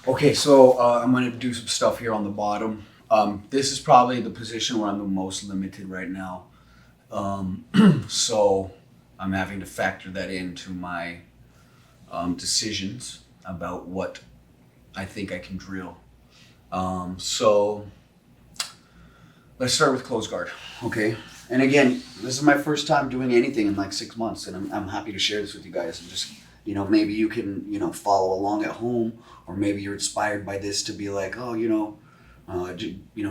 Okay, so I'm going to do some stuff here on the bottom. This is probably the position where I'm the most limited right now. So I'm having to factor that into my decisions about what I think I can drill. So let's start with close guard, okay? And again, this is my first time doing anything in like 6 months, and I'm happy to share this with you guys. And just, maybe you can, follow along at home, or maybe you're inspired by this to be like, oh,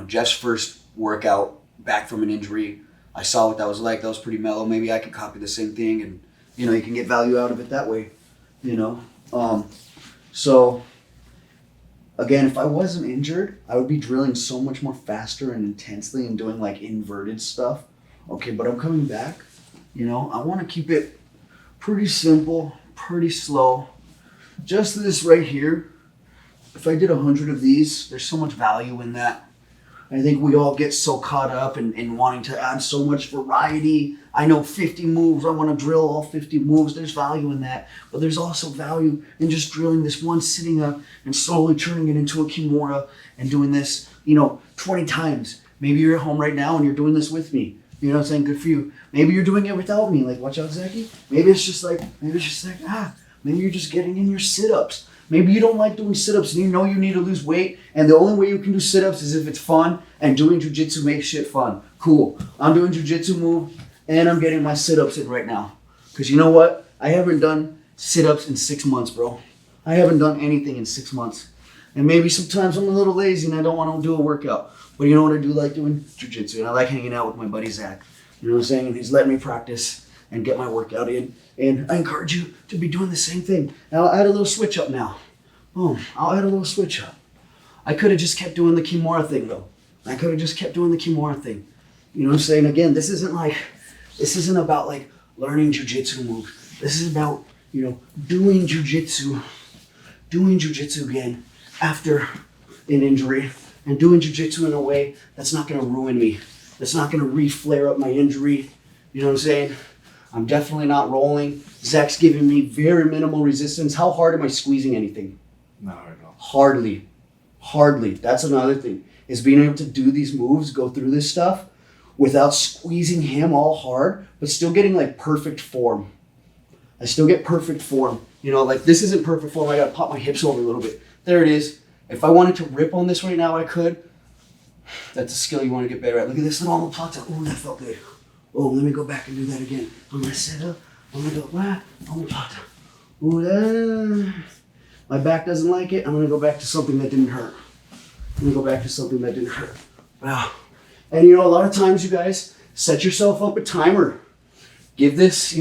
Jeff's first workout back from an injury. I saw what that was like. That was pretty mellow. Maybe I could copy the same thing, and, you can get value out of it that way, So, again, if I wasn't injured, I would be drilling so much more faster and intensely and doing like inverted stuff. Okay, but I'm coming back, I want to keep it pretty simple, pretty slow. Just this right here. If I did 100 of these, there's so much value in that. I think we all get so caught up in wanting to add so much variety. I know 50 moves. I want to drill all 50 moves. There's value in that. But there's also value in just drilling this one sitting up and slowly turning it into a Kimura and doing this, 20 times. Maybe you're at home right now and you're doing this with me. You know what I'm saying? Good for you. Maybe you're doing it without me. Like, watch out, Zachy. Maybe it's just like, maybe you're just getting in your sit-ups. Maybe you don't like doing sit-ups and you need to lose weight, and the only way you can do sit-ups is if it's fun, and doing jiu-jitsu makes shit fun. Cool. I'm doing jiu-jitsu move and I'm getting my sit-ups in right now. Because you know what? I haven't done sit-ups in 6 months, bro. I haven't done anything in 6 months. And maybe sometimes I'm a little lazy and I don't want to do a workout. But you know what I do like doing? Jiu-jitsu. And I like hanging out with my buddy Zach. You know what I'm saying? And he's letting me practice and get my workout in. And I encourage you to be doing the same thing. And I'll add a little switch up now. Boom. I'll add a little switch up. I could have just kept doing the Kimura thing though. I could have just kept doing the Kimura thing. You know what I'm saying? Again, this isn't about like learning jiu-jitsu moves. This is about, doing jiu-jitsu again after an injury, and doing jiu-jitsu in a way that's not going to ruin me. That's not going to re-flare up my injury. You know what I'm saying? I'm definitely not rolling. Zach's giving me very minimal resistance. How hard am I squeezing anything? Not at all. Hardly. That's another thing, is being able to do these moves, go through this stuff without squeezing him all hard, but still getting like perfect form. I still get perfect form. Like this isn't perfect form. I got to pop my hips over a little bit. There it is. If I wanted to rip on this right now, I could. That's a skill you want to get better at. Look at this little omoplata. Oh, that felt good. Oh, let me go back and do that again. I'm going to set up. I'm going to go, omoplata. Oh, my back doesn't like it. I'm going to go back to something that didn't hurt. Wow. And a lot of times, you guys, set yourself up a timer. Give this,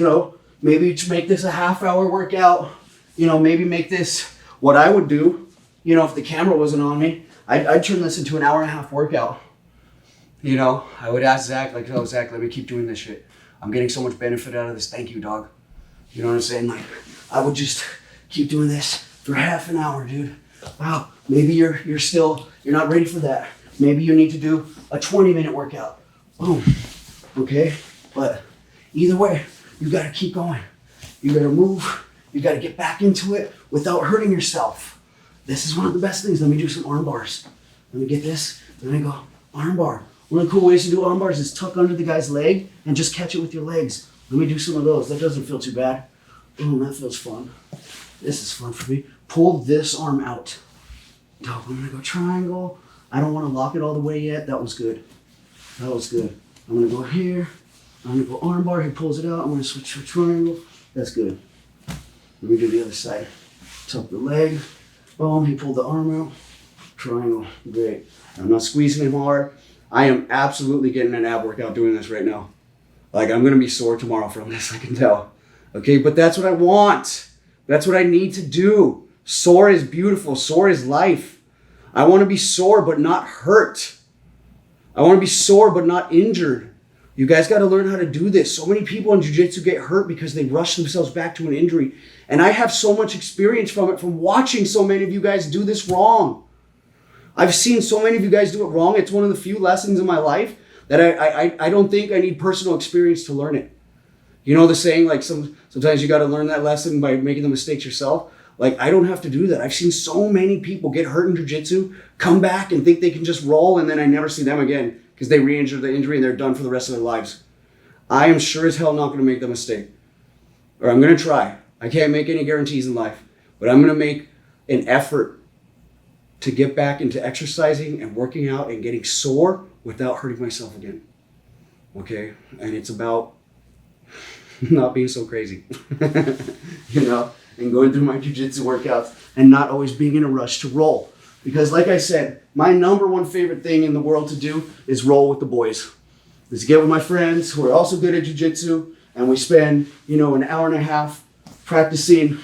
maybe make this a half-hour workout. Maybe make this what I would do. If the camera wasn't on me, I'd turn this into an hour-and-a-half workout. I would ask Zach, like, oh, Zach, let me keep doing this shit. I'm getting so much benefit out of this. Thank you, dog. You know what I'm saying? Like, I would just keep doing this for half an hour, dude. Wow. Maybe you're not ready for that. Maybe you need to do a 20-minute workout. Boom. Okay? But either way, you got to keep going. You got to move. You got to get back into it without hurting yourself. This is one of the best things. Let me do some arm bars. Let me get this. Let me go arm bar. One of the cool ways to do arm bars is tuck under the guy's leg and just catch it with your legs. Let me do some of those. That doesn't feel too bad. Oh, that feels fun. This is fun for me. Pull this arm out. I'm going to go triangle. I don't want to lock it all the way yet. That was good. I'm going to go here. I'm going to go arm bar. He pulls it out. I'm going to switch to a triangle. That's good. Let me do the other side. Tuck the leg. Boom. He pulled the arm out. Triangle. Great. I'm not squeezing him hard. I am absolutely getting an ab workout doing this right now. Like, I'm going to be sore tomorrow from this, I can tell. Okay, but that's what I want. That's what I need to do. Sore is beautiful. Sore is life. I want to be sore but not hurt. I want to be sore but not injured. You guys got to learn how to do this. So many people in jiu-jitsu get hurt because they rush themselves back to an injury. And I have so much experience from it, from watching so many of you guys do this wrong. I've seen so many of you guys do it wrong. It's one of the few lessons in my life that I don't think I need personal experience to learn it. You know the saying, like sometimes you got to learn that lesson by making the mistakes yourself. Like, I don't have to do that. I've seen so many people get hurt in jiu-jitsu, come back and think they can just roll, and then I never see them again because they re-injure the injury and they're done for the rest of their lives. I am sure as hell not going to make the mistake. Or I'm going to try. I can't make any guarantees in life. But I'm going to make an effort to get back into exercising and working out and getting sore without hurting myself again. Okay? And it's about not being so crazy. You know? And going through my jiu-jitsu workouts and not always being in a rush to roll. Because like I said, my number one favorite thing in the world to do is roll with the boys. Is get with my friends who are also good at jiu-jitsu, and we spend, you know, an hour and a half practicing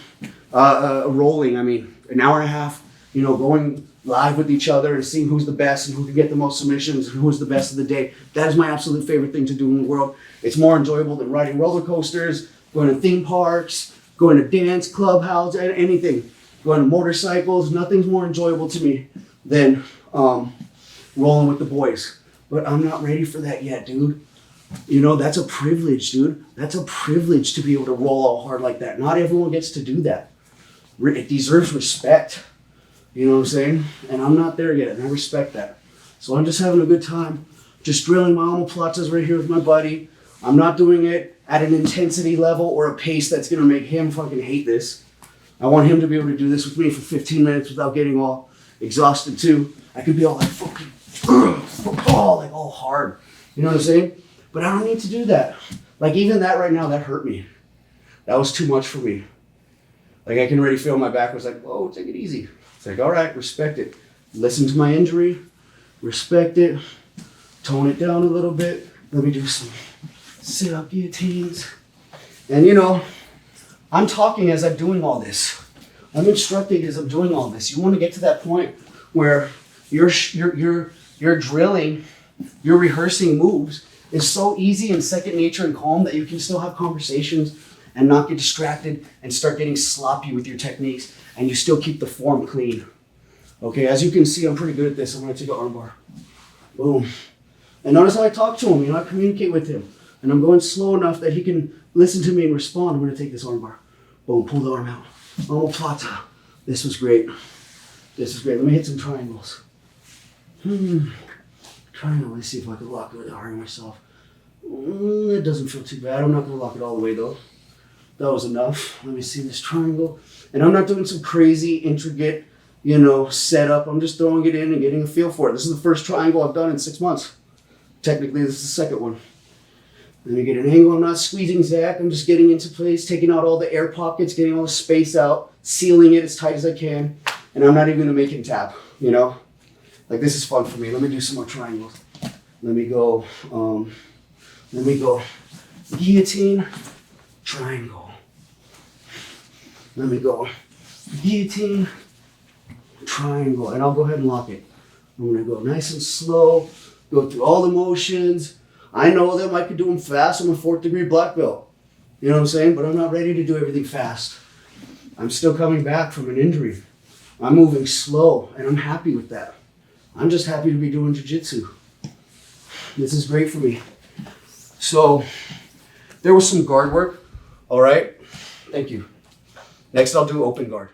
rolling. I mean, an hour and a half, you know, going live with each other and seeing who's the best and who can get the most submissions and who's the best of the day. That is my absolute favorite thing to do in the world. It's more enjoyable than riding roller coasters, going to theme parks, going to dance, clubhouse, anything. Going to motorcycles, nothing's more enjoyable to me than rolling with the boys. But I'm not ready for that yet, dude. You know, that's a privilege, dude. That's a privilege to be able to roll all hard like that. Not everyone gets to do that. It deserves respect. You know what I'm saying? And I'm not there yet, and I respect that. So I'm just having a good time. Just drilling my omoplatas right here with my buddy. I'm not doing it at an intensity level or a pace that's going to make him fucking hate this. I want him to be able to do this with me for 15 minutes without getting all exhausted too. I could be all like fucking, like all hard. You know what I'm saying? But I don't need to do that. Like even that right now, that hurt me. That was too much for me. Like I can already feel my back was like, whoa, take it easy. It's like, all right, respect it. Listen to my injury, respect it, tone it down a little bit. Let me do some sit-up guillotines. And you know, I'm talking as I'm doing all this. I'm instructing as I'm doing all this. You want to get to that point where you're drilling, you're rehearsing moves is so easy and second nature and calm that you can still have conversations and not get distracted and start getting sloppy with your techniques, and you still keep the form clean. Okay, as you can see, I'm pretty good at this. I'm going to take an armbar. Boom. And notice how I talk to him. You know, I communicate with him. And I'm going slow enough that he can listen to me and respond. I'm going to take this armbar. Boom, pull the arm out. Omoplata. This was great. This is great. Let me hit some triangles. Triangle. Let's see if I can lock it without hurting myself. It doesn't feel too bad. I'm not going to lock it all the way though. That was enough. Let me see this triangle. And I'm not doing some crazy, intricate, you know, setup. I'm just throwing it in and getting a feel for it. This is the first triangle I've done in 6 months. Technically, this is the second one. Let me get an angle. I'm not squeezing Zach. I'm just getting into place, taking out all the air pockets, getting all the space out, sealing it as tight as I can. And I'm not even going to make him tap, you know? Like, this is fun for me. Let me do some more triangles. Let me go guillotine, triangle. Let me go guillotine, triangle. And I'll go ahead and lock it. I'm going to go nice and slow, go through all the motions. I know them. I could do them fast. I'm a 4th degree black belt. You know what I'm saying? But I'm not ready to do everything fast. I'm still coming back from an injury. I'm moving slow, and I'm happy with that. I'm just happy to be doing jiu-jitsu. This is great for me. So there was some guard work. All right. Thank you. Next, I'll do open guard.